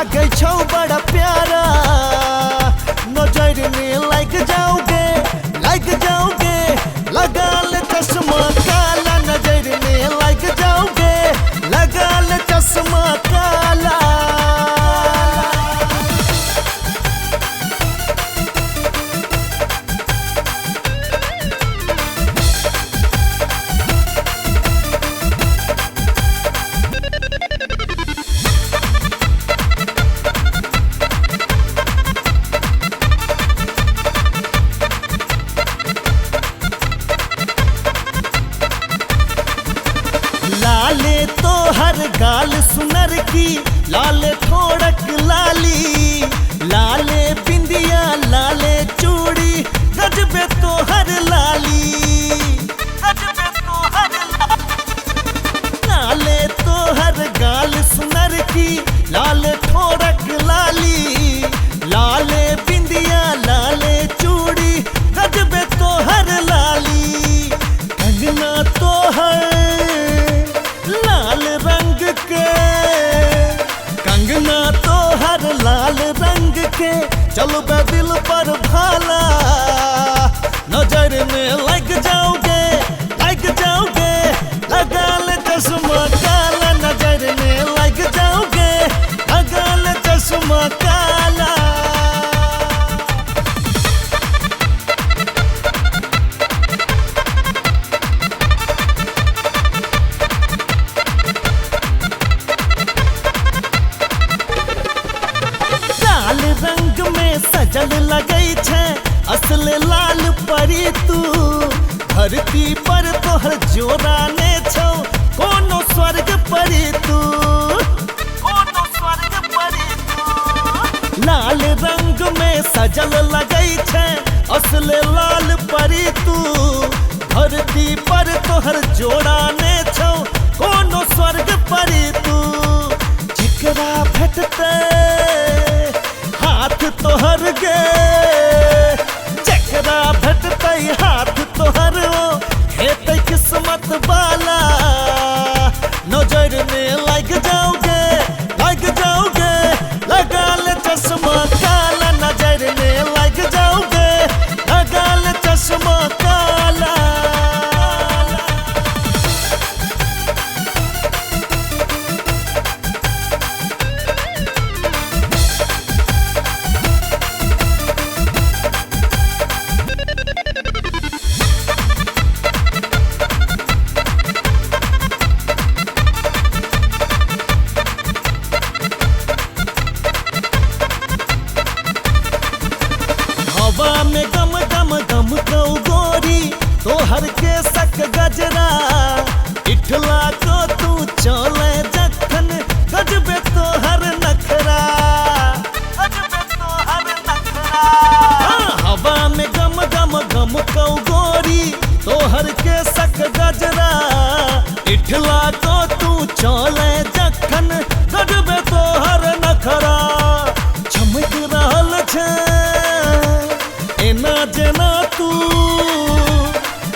लागे छौ बड़ा प्यारा, नजर में लग जाओगे लगा ले चश्मा काला, नजर में लग जाओगे लगा ले चश्मा काला। लाले तो हर गाल सुनर की, लाले ठोड़क लाली, लाले बिंदिया लाले चूड़ी, गजबे तो हर लाली, गजबे तो हर लाले तो हर गाल सुनर की, लाले ठोड़क लाली, लाले बिंदिया लाले चूड़ी, गजबे तो हर लाली। कंगना तो हर लाल रंग के, कंगना तो हर लाल रंग के, चलो बे दिल पर भाला, नजर में लग जाओगे लगा ले चश्मा काला, नजर में लग जाओगे लगा ले चश्मा काला। रंग में सजल लगई छे असल लाल परी तू, धरती पर तोहर जोरा ने छौ कोनो स्वर्ग परी तू, कोनो स्वर्ग परी तू। लाल रंग में सजल लगई छे असल लाल परी तू, धरती पर तोहर जोड़ा ने छौ कोनो स्वर्ग परी तू। जिकरा भेटते हाथ तोहर गे, जकरा भेटते हाथ तोहर हेतै किस्मत वाला, नजर में लग जाओगे लगा ले चश्मा काला, नजर में लग जाओगे लगा ले चश्मा काला। हवा में गम कौ गोरी, तोहर के सक गजरा, इठला को तू चले जखन, गजबे तोहर नखरा, गजबे तोहर नखरा। हवा में गम कौ गोरी, तोहर के सक गजरा, इठला को तू चले जखन, गजबे तोहर नखरा। चमक रहल छे एना जेना तू,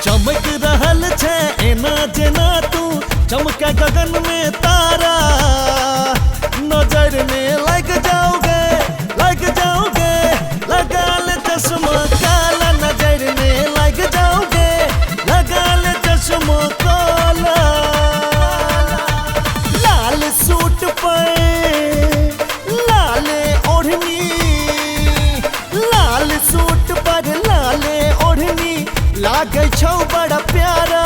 चमक रहल छे एना जेना तू, चमके गगन में तारा, नजर में लग जाओगे लगा ले चश्मा काला, नजर में लग जाओगे लगा ले चश्मा काला। लाल सूट पर लाले ओढ़नी, लाल सूट पर लाले ओढ़नी, लागे छौ बड़ा प्यारा,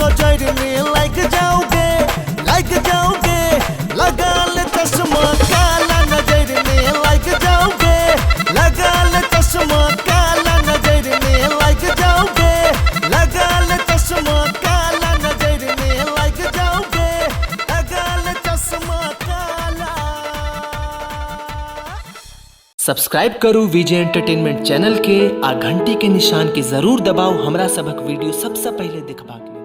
नजर में लग जाओगे लगा ले चश्मा काला, नजर में लग जाओगे लगा ले चश्मा काला, नजर में लग जाओगे लगा ले चश्मा काला, नजर में लग जाओगे लगा ले चश्मा काला। सब्सक्राइब करू विजय एंटरटेनमेंट चैनल के आ घंटी के निशान के जरूर दबाओ हमरा सबक वीडियो सबसे पहले देखबाक।